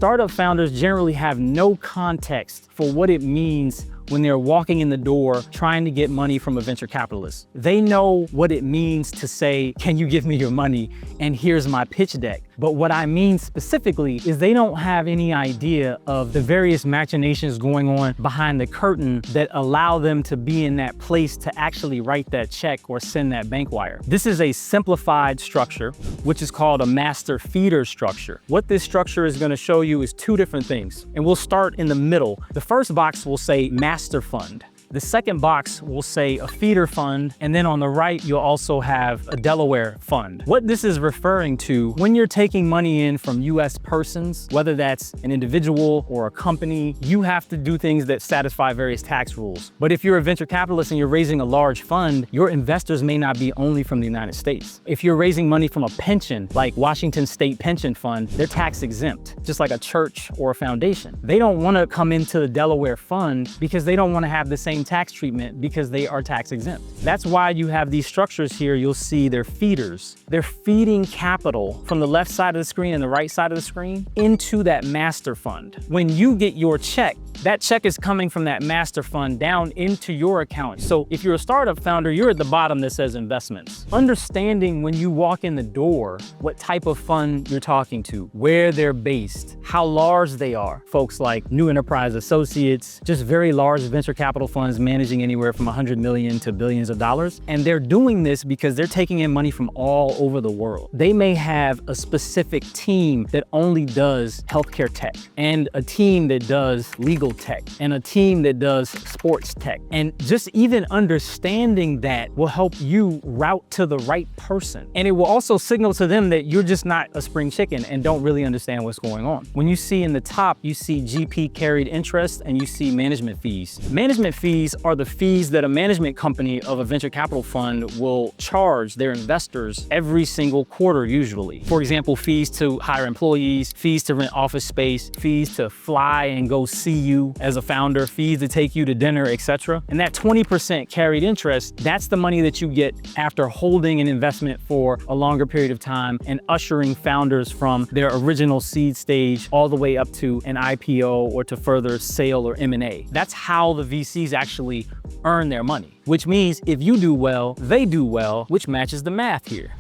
startup founders generally have no context for what it means when they're walking in the door trying to get money from a venture capitalist. They know what it means to say, can you give me your money? And here's my pitch deck. But what I mean specifically is they don't have any idea of the various machinations going on behind the curtain that allow them to be in that place to actually write that check or send that bank wire. This is a simplified structure, which is called a master feeder structure. What this structure is going to show you is two different things, and we'll start in the middle. The first box will say master fund. The second box will say a feeder fund, and then on the right, you'll also have a Delaware fund. What this is referring to, when you're taking money in from US persons, whether that's an individual or a company, you have to do things that satisfy various tax rules. But if you're a venture capitalist and you're raising a large fund, your investors may not be only from the United States. If you're raising money from a pension, like Washington State Pension Fund, they're tax exempt, just like a church or a foundation. They don't want to come into the Delaware fund because they don't want to have the same tax treatment because they are tax exempt. That's why you have these structures here. You'll see they're feeders. They're feeding capital from the left side of the screen and the right side of the screen into that master fund. When you get your check, that check is coming from that master fund down into your account. So if you're a startup founder, you're at the bottom that says investments. Understanding when you walk in the door, what type of fund you're talking to, where they're based, how large they are. Folks like New Enterprise Associates, just very large venture capital funds managing anywhere from 100 million to billions of dollars. And they're doing this because they're taking in money from all over the world. They may have a specific team that only does healthcare tech, and a team that does legal tech, and a team that does sports tech. And just even understanding that will help you route to the right person. And it will also signal to them that you're just not a spring chicken and don't really understand what's going on. When you see in the top, you see GP carried interest and you see management fees. Management fees are the fees that a management company of a venture capital fund will charge their investors every single quarter usually. For example, fees to hire employees, fees to rent office space, fees to fly and go see you as a founder, fees to take you to dinner, etc. And that 20% carried interest, that's the money that you get after holding an investment for a longer period of time and ushering founders from their original seed stage all the way up to an IPO or to further sale or M&A. That's how the VCs actually earn their money, which means if you do well, they do well, which matches the math here.